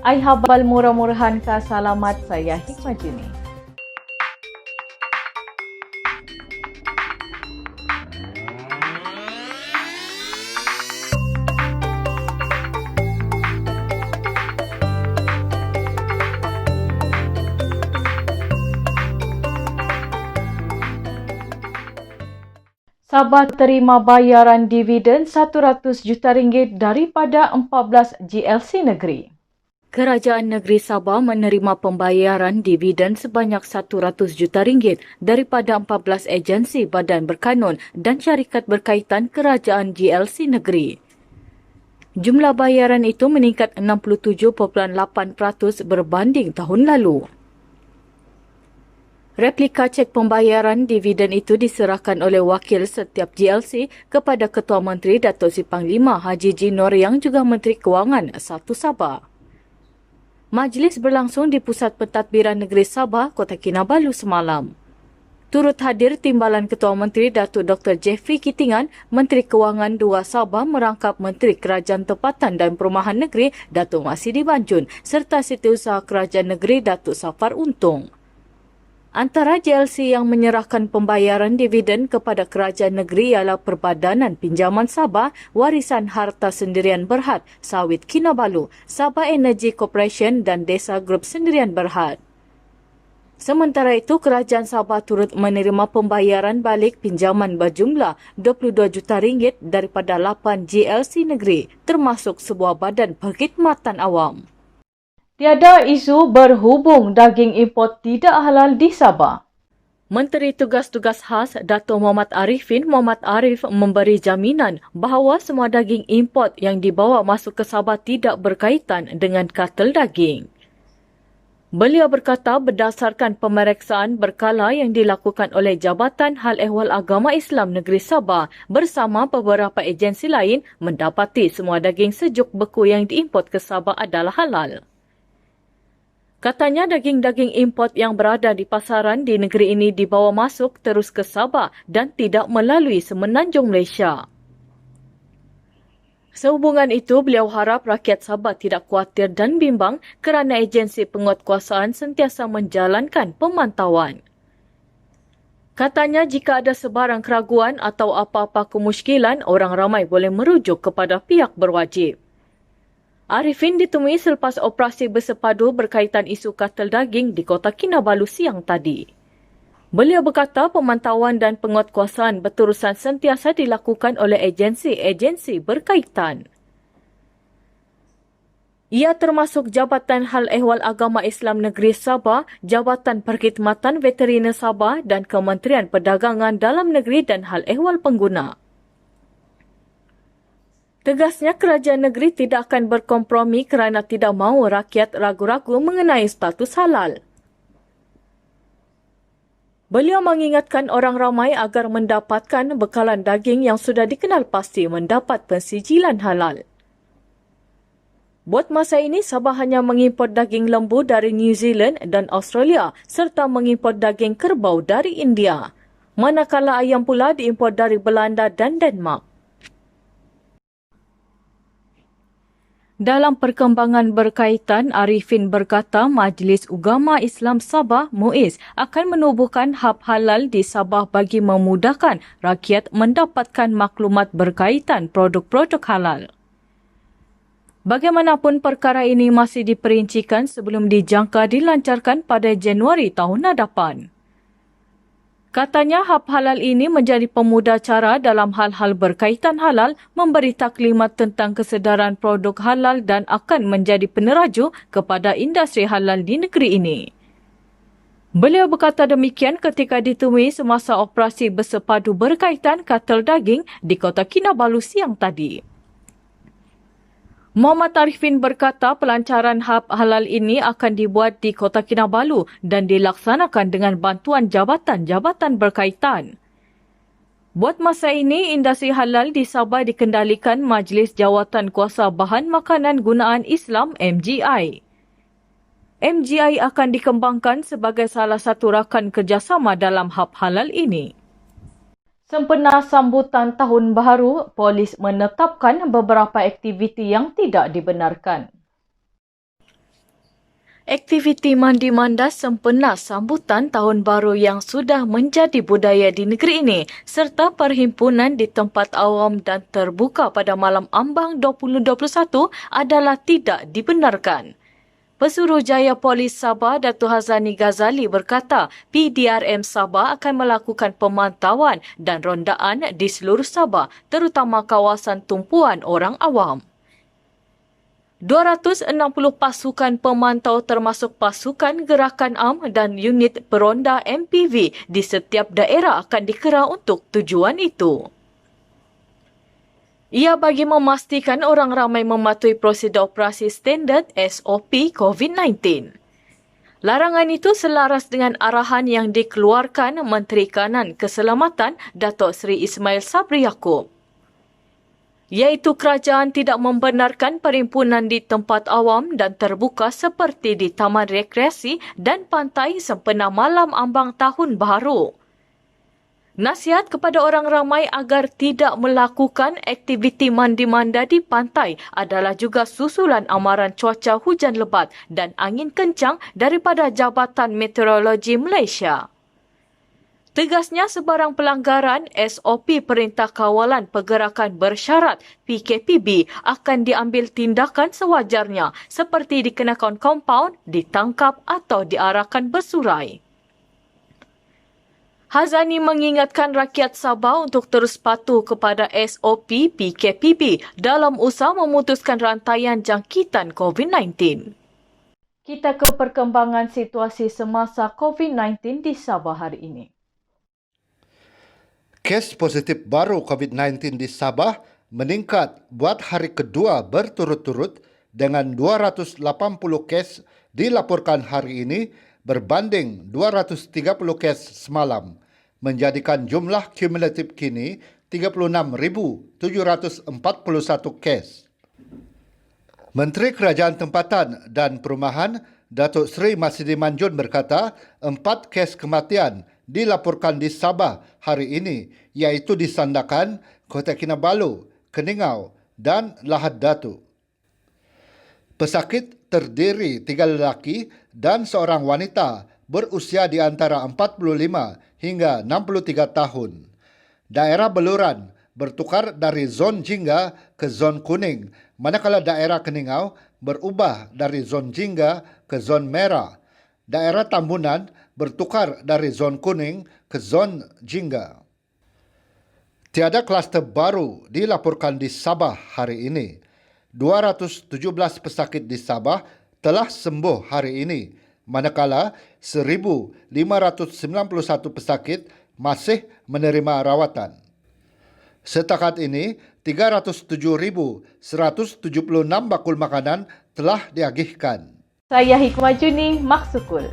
Ai habal murah-murahan ka salamat saya Hikmah Jini. Sabah terima bayaran dividen RM100 juta daripada 14 GLC negeri. Kerajaan Negeri Sabah menerima pembayaran dividen sebanyak RM100 juta daripada 14 agensi badan berkanun dan syarikat berkaitan kerajaan GLC negeri. Jumlah bayaran itu meningkat 67.8% berbanding tahun lalu. Replika cek pembayaran dividen itu diserahkan oleh wakil setiap GLC kepada Ketua Menteri Datuk Seri Panglima Haji G. Noor yang juga Menteri Kewangan 1 Sabah. Majlis berlangsung di Pusat Pentadbiran Negeri Sabah, Kota Kinabalu semalam. Turut hadir Timbalan Ketua Menteri Datuk Dr. Jeffrey Kitingan, Menteri Kewangan 2 Sabah merangkap Menteri Kerajaan Tempatan dan Perumahan Negeri Datuk Masidi Banjun serta Setiausaha Kerajaan Negeri Datuk Safar Untung. Antara GLC yang menyerahkan pembayaran dividen kepada kerajaan negeri ialah Perbadanan Pinjaman Sabah, Warisan Harta Sendirian Berhad, Sawit Kinabalu, Sabah Energy Corporation dan Desa Grup Sendirian Berhad. Sementara itu, Kerajaan Sabah turut menerima pembayaran balik pinjaman berjumlah RM22 juta daripada 8 GLC negeri, termasuk sebuah badan perkhidmatan awam. Tiada isu berhubung daging import tidak halal di Sabah. Menteri Tugas-Tugas Khas Dato' Muhammad Arifin Muhammad Arif memberi jaminan bahawa semua daging import yang dibawa masuk ke Sabah tidak berkaitan dengan kartel daging. Beliau berkata berdasarkan pemeriksaan berkala yang dilakukan oleh Jabatan Hal Ehwal Agama Islam Negeri Sabah bersama beberapa agensi lain mendapati semua daging sejuk beku yang diimport ke Sabah adalah halal. Katanya daging-daging import yang berada di pasaran di negeri ini dibawa masuk terus ke Sabah dan tidak melalui semenanjung Malaysia. Sehubungan itu, beliau harap rakyat Sabah tidak khawatir dan bimbang kerana agensi penguatkuasaan sentiasa menjalankan pemantauan. Katanya jika ada sebarang keraguan atau apa-apa kemusykilan, orang ramai boleh merujuk kepada pihak berwajib. Arifin ditemui selepas operasi bersepadu berkaitan isu kartel daging di Kota Kinabalu siang tadi. Beliau berkata pemantauan dan penguatkuasaan berterusan sentiasa dilakukan oleh agensi-agensi berkaitan. Ia termasuk Jabatan Hal Ehwal Agama Islam Negeri Sabah, Jabatan Perkhidmatan Veteriner Sabah dan Kementerian Perdagangan Dalam Negeri dan Hal Ehwal Pengguna. Tegasnya kerajaan negeri tidak akan berkompromi kerana tidak mahu rakyat ragu-ragu mengenai status halal. Beliau mengingatkan orang ramai agar mendapatkan bekalan daging yang sudah dikenal pasti mendapat pensijilan halal. Buat masa ini, Sabah hanya mengimport daging lembu dari New Zealand dan Australia serta mengimport daging kerbau dari India. Manakala ayam pula diimport dari Belanda dan Denmark. Dalam perkembangan berkaitan, Arifin berkata Majlis Ugama Islam Sabah MUIS akan menubuhkan hub halal di Sabah bagi memudahkan rakyat mendapatkan maklumat berkaitan produk-produk halal. Bagaimanapun perkara ini masih diperincikan sebelum dijangka dilancarkan pada Januari tahun hadapan. Katanya hub halal ini menjadi pemudah cara dalam hal-hal berkaitan halal, memberi taklimat tentang kesedaran produk halal dan akan menjadi peneraju kepada industri halal di negeri ini. Beliau berkata demikian ketika ditemui semasa operasi bersepadu berkaitan kartel daging di Kota Kinabalu siang tadi. Muhammad Arifin berkata pelancaran hub halal ini akan dibuat di Kota Kinabalu dan dilaksanakan dengan bantuan jabatan-jabatan berkaitan. Buat masa ini, industri halal di Sabah dikendalikan Majlis Jawatan Kuasa Bahan Makanan Gunaan Islam MGI. MGI akan dikembangkan sebagai salah satu rakan kerjasama dalam hub halal ini. Sempena sambutan Tahun Baharu, polis menetapkan beberapa aktiviti yang tidak dibenarkan. Aktiviti mandi-manda sempena sambutan Tahun Baru yang sudah menjadi budaya di negeri ini serta perhimpunan di tempat awam dan terbuka pada malam ambang 2021 adalah tidak dibenarkan. Pesuruhjaya Polis Sabah Datuk Hazani Ghazali berkata PDRM Sabah akan melakukan pemantauan dan rondaan di seluruh Sabah terutama kawasan tumpuan orang awam. 260 pasukan pemantau termasuk pasukan gerakan AM dan unit peronda MPV di setiap daerah akan dikera untuk tujuan itu. Ia bagi memastikan orang ramai mematuhi prosedur operasi standard SOP COVID-19. Larangan itu selaras dengan arahan yang dikeluarkan Menteri Kanan Keselamatan Datuk Seri Ismail Sabri Yaakob, iaitu kerajaan tidak membenarkan perhimpunan di tempat awam dan terbuka seperti di taman rekreasi dan pantai sempena malam ambang Tahun Baru. Nasihat kepada orang ramai agar tidak melakukan aktiviti mandi-manda di pantai adalah juga susulan amaran cuaca hujan lebat dan angin kencang daripada Jabatan Meteorologi Malaysia. Tegasnya sebarang pelanggaran SOP Perintah Kawalan Pergerakan Bersyarat PKPB akan diambil tindakan sewajarnya seperti dikenakan kompaun, ditangkap atau diarahkan bersurai. Hazani mengingatkan rakyat Sabah untuk terus patuh kepada SOP PKPB dalam usaha memutuskan rantaian jangkitan COVID-19. Kita ke perkembangan situasi semasa COVID-19 di Sabah hari ini. Kes positif baru COVID-19 di Sabah meningkat buat hari kedua berturut-turut dengan 280 kes dilaporkan hari ini berbanding 230 kes semalam, menjadikan jumlah kumulatif kini 36,741 kes. Menteri Kerajaan Tempatan dan Perumahan Datuk Seri Masidi Manjun berkata 4 kes kematian dilaporkan di Sabah hari ini iaitu di Sandakan, Kota Kinabalu, Keningau dan Lahad Datu. Pesakit terdiri 3 lelaki dan seorang wanita berusia di antara 45 hingga 63 tahun. Daerah Beluran bertukar dari zon jingga ke zon kuning, manakala daerah Keningau berubah dari zon jingga ke zon merah. Daerah Tambunan bertukar dari zon kuning ke zon jingga. Tiada kluster baru dilaporkan di Sabah hari ini. 217 pesakit di Sabah telah sembuh hari ini, manakala 1,591 pesakit masih menerima rawatan. Setakat ini, 307,176 bakul makanan telah diagihkan. Saya Hikmah Juni, Maksukul.